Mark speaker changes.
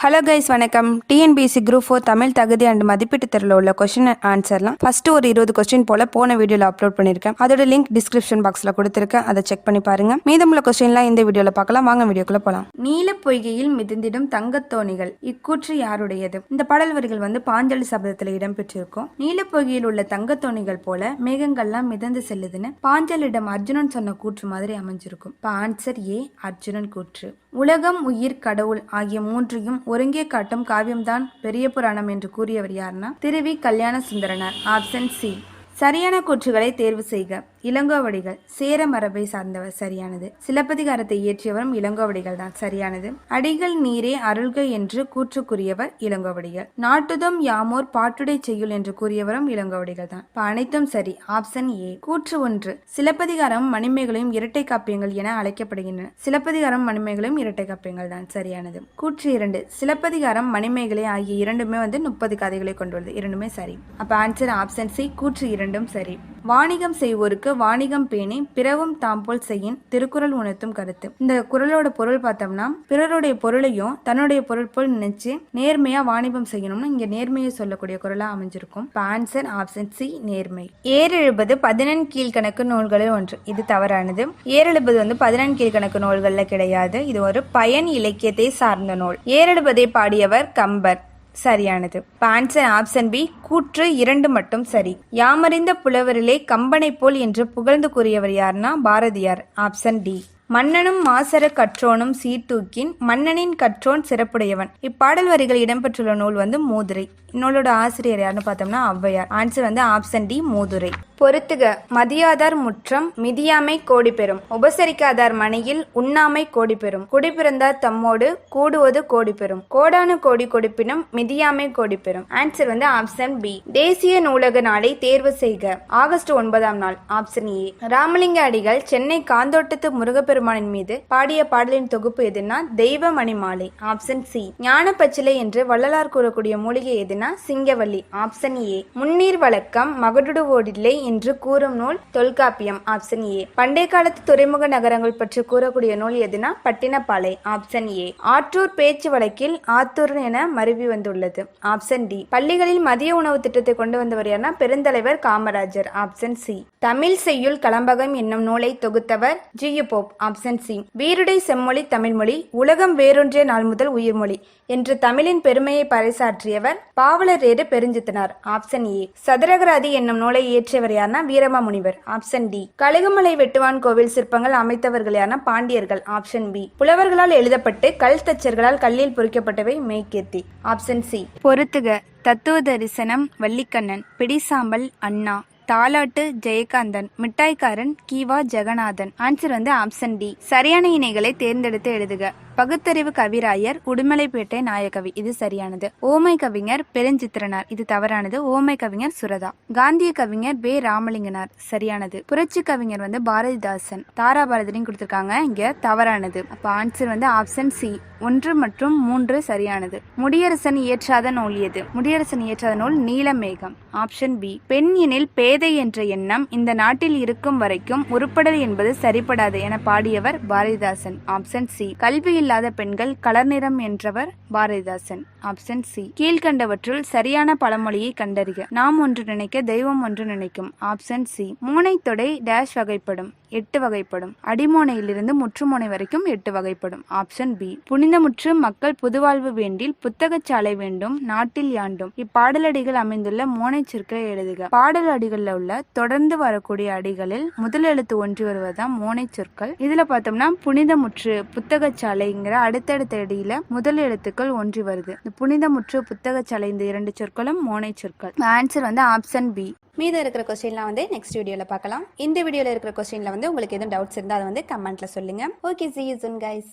Speaker 1: Hello guys, வணக்கம். TNPSC group 4 Tamil தகுதி and மதிப்பீட்டு தேர்வில் உள்ள கொஸ்டின் ஆன்சர்லாம் ஃபர்ஸ்ட் ஒரு 20 கொஸ்டின் போல போன வீடியோவில் அப்லோட் பண்ணியிருக்கேன். அதோட லிங்க் டிஸ்கிரிப்ஷன் பாக்ஸில் கொடுத்துருக்கேன், அதை செக் பண்ணி பாருங்க. மீதமுள்ள கொஸ்டின்லாம் இந்த வீடியோவில் பார்க்கலாம். வாங்க வீடியோக்குள்ள போகலாம். நீல பொய்கையில் மிதந்திடும் தங்கத்தோணிகள் இக்கூற்று யாருடையது? இந்த பாடல் வரிகள் பாஞ்சாலி சபதத்தில் இடம்பெற்றிருக்கும். நீல பொய்கையில் உள்ள தங்கத்தோணிகள் போல மேகங்கள்லாம் மிதந்து செல்லுதுன்னு பாஞ்சாலியிடம் அர்ஜுனன் சொன்ன கூற்று மாதிரி அமைஞ்சிருக்கும். இப்போ ஆன்சர் ஏ, அர்ஜுனன் கூற்று. உலகம், உயிர், கடவுள் ஆகிய மூன்றையும் ஒருங்கே காட்டும் காவியம்தான் பெரிய புராணம் என்று கூறியவர் யாருன்னா திருவி கல்யாண சுந்தரனார். Option C. சரியான கூற்றுகளை தேர்வு செய்க. இளங்கோவடிகள் சேர மரபை சார்ந்தவர், சரியானது. சிலப்பதிகாரத்தை இயற்றியவரும் இளங்கோவடிகள் தான், சரியானது. அடிகள் நீரே அருள்க என்று கூற்றுக்குரியவர் இளங்கோவடிகள். நாட்டுதும் யாமோர் பாட்டுடை செய்யுள் என்று கூறியவரும் இளங்கோவடிகள் தான். அனைத்தும் சரி. Option A. கூற்று 1. சிலப்பதிகாரம் மணிமேகலையும் இரட்டை காப்பியங்கள் என அழைக்கப்படுகின்றன. சிலப்பதிகாரம் மணிமேகலையும் இரட்டை காப்பியங்கள் தான், சரியானது. கூற்று 2. சிலப்பதிகாரம் மணிமேகலை ஆகிய இரண்டுமே 30 கதைகளை கொண்டுள்ளது, இரண்டுமே சரி. அப்ப ஆன்சர் ஆப்ஷன் சி. கூற்று 2ம் சரி. வாணிகம் செய்வோருக்கு வாணிகம் பேணி பிறவும் தாம்போல் செய்யின் திருக்குறள் உணர்த்தும் கருத்து. இந்த குறளோட பொருள் பார்த்தோம்னா, பிறருடைய பொருளையும் தன்னுடைய பொருள் போல் நினைச்சு நேர்மையா வாணிபம் செய்யணும்னு இங்க நேர்மையை சொல்லக்கூடிய குறளா அமைஞ்சிருக்கும். ஆன்சர் ஆப்ஷன் சி, நேர்மை. ஏறெழுபது 14 கீழ்கணக்கு நூல்களில் ஒன்று, இது தவறானது. ஏறெழுபது 14 கீழ்கணக்கு நூல்கள்ல கிடையாது, இது ஒரு பயன் இலக்கியத்தை சார்ந்த நூல். ஏறெழுபதை பாடியவர் கம்பர், சரியானது. Answer option B. கூற்று 2 மட்டும் சரி. யாமறிந்த புலவரிலே கம்பனை போல் என்று புகழ்ந்து கூறியவர் யாருன்னா பாரதியார். Option D. மன்னனும் மாசர கற்றோனும் சீர்தூக்கின் மன்னனின் கற்றோன் சிறப்புடையவன். இப்பாடல் வரிகள் இடம்பெற்றுள்ள நூல் மூதுரை. இந்நூலோட ஆசிரியர் யாருன்னு பார்த்தோம்னா ஔவையார். ஆன்சர் ஆப்ஷன் டி, மூதுரை. பொறுத்துக. மதியாதார் முற்றம் மிதியாமை கோடி பெறும். உபசரிக்காதார் மனையில் உண்ணாமை கோடி பெறும். குடிப்பிறந்தார் தம்மோடு கூடுவது கோடி பெறும். கோடானு கோடி கொடுப்பினும் மிதியாமை கோடி பெறும். Answer option B. தேசிய நூலக நாளை தேர்வு செய்க. ஆகஸ்ட் 9ஆம் நாள். Option A. ராமலிங்க அடிகள் சென்னை காந்தோட்டத்து முருகப்பெருமானின் மீது பாடிய பாடலின் தொகுப்பு எதுனா தெய்வ மணிமாலை. Option C. ஞான பச்சிலை என்று வள்ளலார் கூறக்கூடிய மூலிகை எதுனா சிங்கவல்லி. Option A. முன்னீர் வழக்கம் மகடுடுவோடில்லை என்று கூறும் நூல் தொல்காப்பியம். Option A. பண்டைய காலத்து துறைமுக நகரங்கள் பற்றி கூறக்கூடிய நூல் எதுனா பட்டினப்பாலை. Option A. ஆற்றூர் பேச்சு வழக்கில் ஆத்தூர் என மருவி வந்துள்ளது. Option D. பள்ளிகளில் மதிய உணவு திட்டத்தை கொண்டு வந்தவர் யாருன்னா பெருந்தலைவர் காமராஜர். Option C. தமிழ் செய்யுள் கலம்பகம் என்னும் நூலை தொகுத்தவர் ஜி.யு. போப். Option C. வீருடை செம்மொழி தமிழ்மொழி உலகம் வேறொன்றிய நாள் முதல் உயிர்மொழி என்று தமிழின் பெருமையை பறைசாற்றியவர் பாவலரேறு பெருஞ்சித்தனார். Option A. சதுரகராதி என்னும் நூலை இயற்றியவர் யாருன்னா வீரமாமுனிவர். Option D. கழுகுமலை வெட்டுவான் கோவில் சிற்பங்கள் அமைத்தவர்கள் யாருன்னா பாண்டியர்கள். Option B. புலவர்களால் எழுதப்பட்டு கல் தச்சர்களால் கல்லில் பொறிக்கப்பட்டவை மெய்கீர்த்தி. Option C. பொறுத்துக. தத்துவ தரிசனம் Vallikannan, Pidisambal Anna, Thalattu Jayakanthan, Mittaikaran Kiva Jagannathan. Answer option D. சரியான இணைகளை தேர்ந்தெடுத்து எழுதுக. பகுத்தறிவு கவிராயர் உடுமலைப்பேட்டை நாயகவி, இது சரியானது. ஓமை கவிஞர் பெருஞ்சித்திரனார், இது தவறானது. ஓமை கவிஞர் சுரதா. காந்திய கவிஞர் பே ராமலிங்கனார், சரியானது. புரட்சி கவிஞர் பாரதிதாசன். தாராபாரதியும் கொடுத்திருக்காங்க, இங்க தவறானது. அப்ப ஆன்சர் ஆப்ஷன் சி. 1 மற்றும் 3 சரியானது. முடியரசன் இயற்றாத நூல் எது? முடியரசன் இயற்றாத நூல் நீலமேகம். Option B. பெண் எனில் பேதை என்ற எண்ணம் இந்த நாட்டில் இருக்கும் வரைக்கும் உருப்படல் என்பது சரிபடாது என பாடியவர் பாரதிதாசன். Option C. கல்வி இல்லாத பெண்கள் கலர் நிறம் என்றவர் பாரதிதாசன். Option C. கீழ்கண்டவற்றுள் சரியான பழமொழியை கண்டறிக. நாம் ஒன்று நினைக்க தெய்வம் ஒன்று நினைக்கும். Option C. மூனை தொடை டேஷ் வகைப்படும், 8 வகைப்படும். அடிமோனையிலிருந்து முற்றுமோனை வரைக்கும் 8 வகைப்படும். Option B. புனிதமுற்று மக்கள் புதுவாழ்வு வேண்டில் புத்தகச்சாலை வேண்டும் நாட்டில் யாண்டும். இப்பாடலடிகள் அமைந்துள்ள மோனை சொற்களை எழுதுக. பாடல் அடிகளில் உள்ள தொடர்ந்து வரக்கூடிய அடிகளில் முதல் எழுத்து ஒன்றி வருவதுதான் மோனை சொற்கள். இதுல பார்த்தோம்னா புனிதமுற்று புத்தகச்சாலைங்கிற அடுத்தடுத்த அடியில முதல் எழுத்துக்கள் ஒன்றி வருது. இந்த புனிதமுற்று புத்தகச்சாலை இந்த 2 சொற்களும் மோனை சொற்கள். Answer option B. மீதம் இருக்கிற கொஸ்டின்லாம் நெக்ஸ்ட் வீடியோல பார்க்கலாம். இந்த வீடியோல இருக்கிற கொஸ்டின்ல உங்களுக்கு எதுவும் டவுட்ஸ் இருந்தால் அதை கமெண்ட்ல சொல்லுங்க. Okay, see you soon guys.